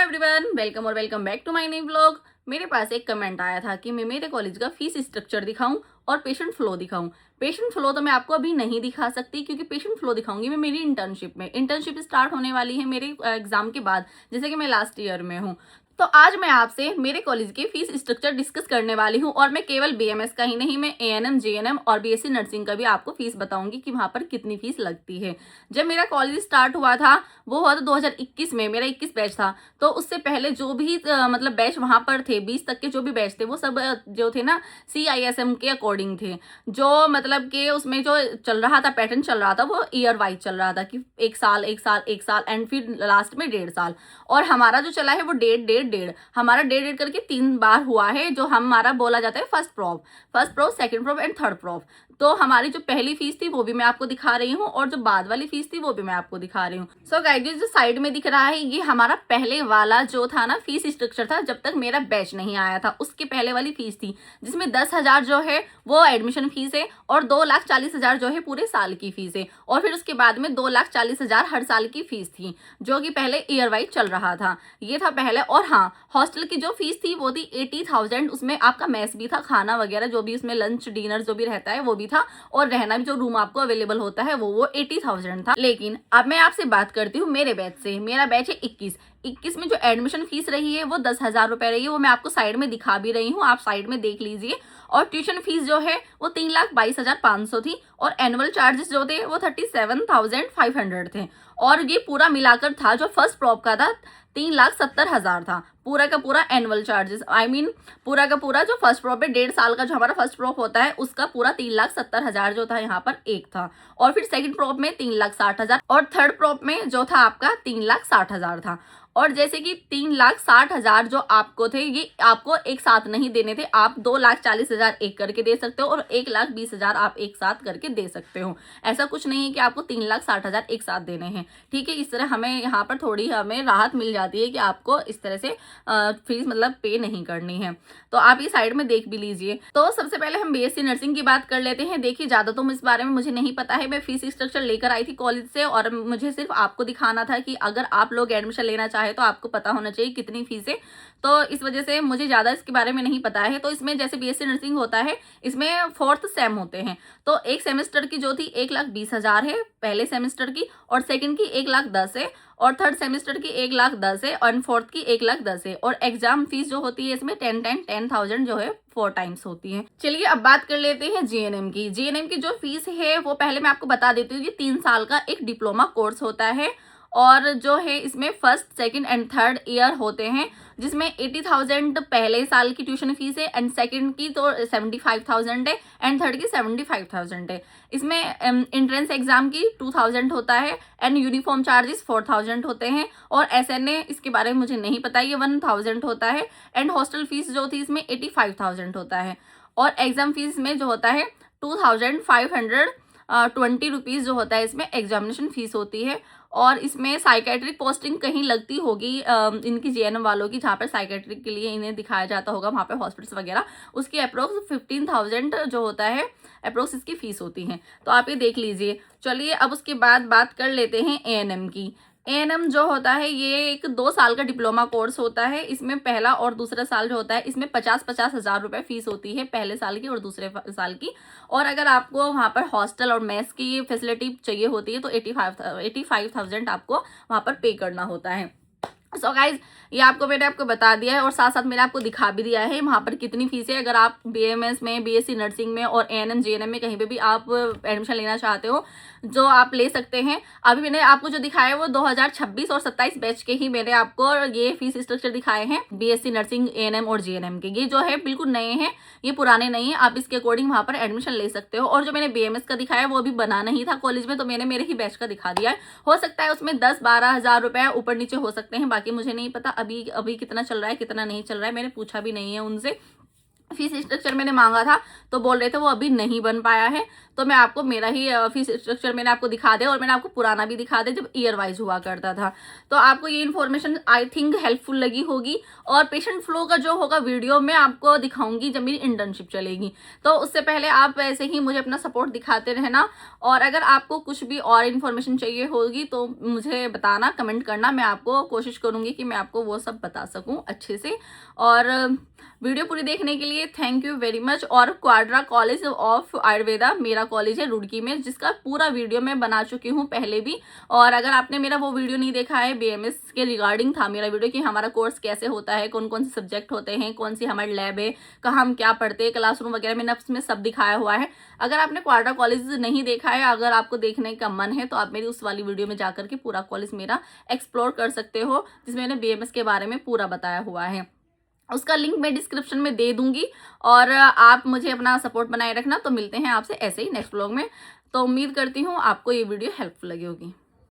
Everyone, welcome और welcome back to my new vlog. मेरे पास एक कमेंट आया था कि मैं मेरे कॉलेज का फीस स्ट्रक्चर दिखाऊं और पेशेंट फ्लो दिखाऊं। पेशेंट फ्लो तो मैं आपको अभी नहीं दिखा सकती क्योंकि पेशेंट फ्लो दिखाऊंगी मैं मेरी इंटर्नशिप में। इंटर्नशिप स्टार्ट होने वाली है मेरे एग्जाम के बाद, जैसे कि मैं लास्ट ईयर में हूँ। तो आज मैं आपसे मेरे कॉलेज के फीस स्ट्रक्चर डिस्कस करने वाली हूँ और मैं केवल बीएमएस का ही नहीं, मैं एएनएम, जेएनएम और बीएससी नर्सिंग का भी आपको फीस बताऊंगी कि वहां पर कितनी फीस लगती है। जब मेरा कॉलेज स्टार्ट हुआ था वो हुआ था 2021 में, मेरा 21 बैच था। तो उससे पहले जो भी मतलब बैच वहां पर थे, 20 तक के जो भी बैच थे वो सब जो थे ना CISM के अकॉर्डिंग थे। जो मतलब कि उसमें जो चल रहा था, पैटर्न चल रहा था वो ईयर वाइज चल रहा था कि एक साल एक साल एक साल एंड फिर लास्ट में 1.5 साल। और हमारा जो चला है वो डेढ़ हमारा डेढ़ करके 3 बार हुआ है, जो हमारा बोला जाता है first prof, second prof and third prof. तो हमारी जो पहली फीस थी वो भी मैं आपको दिखा रही हूँ और जो बाद वाली फीस थी वो भी मैं आपको दिखा रही हूँ। सो गाइस, जो साइड में दिख रहा है ये हमारा पहले वाला जो था ना फीस स्ट्रक्चर था, जब तक मेरा बैच नहीं आया था उसके पहले वाली फीस थी, जिसमें 10,000 जो है वो एडमिशन फीस है और 2,40,000 जो है पूरे साल की फीस है। और फिर उसके बाद में 2,40,000 हर साल की फीस थी, जो कि पहले ईयर वाइज चल रहा था। ये था पहले। और हाँ, हॉस्टल की जो फीस थी वो थी 80,000। उसमें आपका मेस भी था, खाना वगैरह जो भी उसमें लंच डिनर जो भी रहता है वो भी था, और रहना भी जो रूम आपको अवेलेबल होता है वो 80,000 था। लेकिन अब मैं आपसे बात करती हूँ मेरे बैच से। मेरा बैच है 21 में जो एडमिशन फीस रही है वो 10,000 रुपए रही है। वो मैं आपको साइड में दिखा भी रही हूँ, आप साइड में देख लीजिए। और ट्यूशन फीस जो है वो 3,22,500 थी और एनुअल चार्जेस जो थे वो 37,500 थे। और ये पूरा मिलाकर था जो फर्स्ट प्रॉप का था 3,70,000 था, पूरा का पूरा एनुअल चार्जेस। पूरा का पूरा जो फर्स्ट प्रॉप है 1.5 साल का जो हमारा फर्स्ट प्रॉप होता है उसका पूरा 3,70,000 जो था यहाँ पर एक था। और फिर सेकंड प्रॉप में 3,60,000 और थर्ड प्रॉप में जो था आपका 3,60,000 था। और जैसे कि 3,60,000 जो आपको थे ये आपको एक साथ नहीं देने थे, आप 2,40,000 एक करके दे सकते हो और 1,20,000 आप एक साथ करके दे सकते हो। ऐसा कुछ नहीं है कि आपको 3,60,000 एक साथ देने हैं, ठीक है। इस तरह हमें यहाँ पर थोड़ी हमें राहत मिल जाती है कि आपको इस तरह से फीस मतलब पे नहीं करनी है। तो आप ये साइड में देख भी लीजिए। तो सबसे पहले हम बीएससी नर्सिंग की बात कर लेते हैं। देखिए, ज्यादा तो इस बारे में मुझे नहीं पता है, मैं फीस स्ट्रक्चर लेकर आई थी कॉलेज से और मुझे सिर्फ आपको दिखाना था कि अगर आप लोग एडमिशन लेना चाहे तो आपको पता होना चाहिए कितनी फीस है। तो इस वजह से मुझे ज्यादा इसके बारे में नहीं पता है। तो इसमें जैसे बीएससी नर्सिंग होता है, इसमें 4th सेम होते हैं। तो एक सेमेस्टर की जो थी 1,20,000 है पहले सेमेस्टर की, और सेकंड की 1,10,000 है, और थर्ड सेमेस्टर की 1,10,000 है, और फोर्थ की 1,10,000 है। और एग्जाम फीस जो होती है इसमें 10,000 जो है 4 टाइम्स होती है। चलिए अब बात कर लेते हैं जीएनएम की। जीएनएम की जो फीस है वो पहले मैं आपको बता देती हूँ। ये 3 साल का एक डिप्लोमा कोर्स होता है और जो है इसमें first, second and third year होते हैं, जिसमें 80,000 पहले साल की ट्यूशन फीस है एंड सेकंड की तो 75,000 है एंड थर्ड की 75,000 है। इसमें एंट्रेंस एग्जाम की 2,000 होता है एंड यूनिफॉर्म चार्जेस 4,000 होते हैं। और एसएनए इसके बारे में मुझे नहीं पता, ये 1,000 होता है। एंड हॉस्टल फीस जो थी इसमें 85,000 होता है। और एग्जाम फीस में जो होता है 2,520 जो होता है इसमें एग्जामिनेशन फीस होती है। और इसमें साइकेट्रिक पोस्टिंग कहीं लगती होगी इनकी जेएनएम वालों की, जहाँ पर साइकेट्रिक के लिए इन्हें दिखाया जाता होगा वहाँ पे हॉस्पिटल्स वगैरह, उसकी अप्रोक्स 15,000 जो होता है अप्रोक्स इसकी फीस होती है। तो आप ये देख लीजिए। चलिए अब उसके बाद बात कर लेते हैं एएनएम की। एएनएम जो होता है ये एक 2 साल का डिप्लोमा कोर्स होता है। इसमें पहला और दूसरा साल जो होता है इसमें 50-50 हजार रुपए फीस होती है, पहले साल की और दूसरे साल की। और अगर आपको वहाँ पर हॉस्टल और मेस की फैसिलिटी चाहिए होती है तो 85,000 आपको वहाँ पर पे करना होता है। सो गाइज, ये मैंने आपको बता दिया है और साथ साथ मैंने आपको दिखा भी दिया है वहाँ पर कितनी फीस है। अगर आप बीएमएस में, बीएससी नर्सिंग में और एएनएम जेएनएम में कहीं पे भी आप एडमिशन लेना चाहते हो जो आप ले सकते हैं। अभी मैंने आपको जो दिखाया है वो 2026 और 27 बैच के ही मैंने आपको ये फीस स्ट्रक्चर दिखाए हैं बीएससी नर्सिंग, एएनएम और जेएनएम के। ये जो है बिल्कुल नए हैं, ये पुराने नहीं है। आप इसके अकॉर्डिंग वहाँ पर एडमिशन ले सकते हो। और जो मैंने बीएमएस का दिखाया वो अभी बना नहीं था कॉलेज में, तो मैंने मेरे ही बैच का दिखा दिया है। हो सकता है उसमें 10-12 हजार रुपए ऊपर नीचे हो सकते हैं, बाकी मुझे नहीं पता अभी कितना चल रहा है कितना नहीं चल रहा है, मैंने पूछा भी नहीं है उनसे। फीस स्ट्रक्चर मैंने मांगा था तो बोल रहे थे वो अभी नहीं बन पाया है। तो मैं आपको मेरा ही फीस स्ट्रक्चर मैंने आपको दिखा दिया और मैंने आपको पुराना भी दिखा दिया जब ईयर वाइज हुआ करता था। तो आपको ये इन्फॉर्मेशन आई थिंक हेल्पफुल लगी होगी। और पेशेंट फ्लो का जो होगा वीडियो मैं आपको दिखाऊंगी जब मेरी इंटर्नशिप चलेगी। तो उससे पहले आप ऐसे ही मुझे अपना सपोर्ट दिखाते रहना। और अगर आपको कुछ भी और इन्फॉर्मेशन चाहिए होगी तो मुझे बताना, कमेंट करना, मैं आपको कोशिश करूंगी कि मैं आपको वो सब बता सकूं अच्छे से। और वीडियो पूरी देखने के लिए थैंक यू वेरी मच। और क्वाड्रा कॉलेज ऑफ आयुर्वेदा मेरा कॉलेज है रुड़की में, जिसका पूरा वीडियो मैं बना चुकी हूँ पहले भी। और अगर आपने मेरा वो वीडियो नहीं देखा है, बीएमएस के रिगार्डिंग था मेरा वीडियो कि हमारा कोर्स कैसे होता है, कौन कौन से सब्जेक्ट होते हैं, कौन सी हमारी लैब है, कहाँ हम क्या पढ़ते हैं, क्लासरूम वगैरह मैंने उसमें सब दिखाया हुआ है। अगर आपने क्वाड्रा कॉलेज नहीं देखा है, अगर आपको देखने का मन है तो आप मेरी उस वाली वीडियो में जाकर के पूरा कॉलेज मेरा एक्सप्लोर कर सकते हो, जिसमें मैंने बीएमएस के बारे में पूरा बताया हुआ है। उसका लिंक मैं डिस्क्रिप्शन में दे दूंगी। और आप मुझे अपना सपोर्ट बनाए रखना। तो मिलते हैं आपसे ऐसे ही नेक्स्ट व्लॉग में। तो उम्मीद करती हूँ आपको ये वीडियो हेल्पफुल लगी होगी।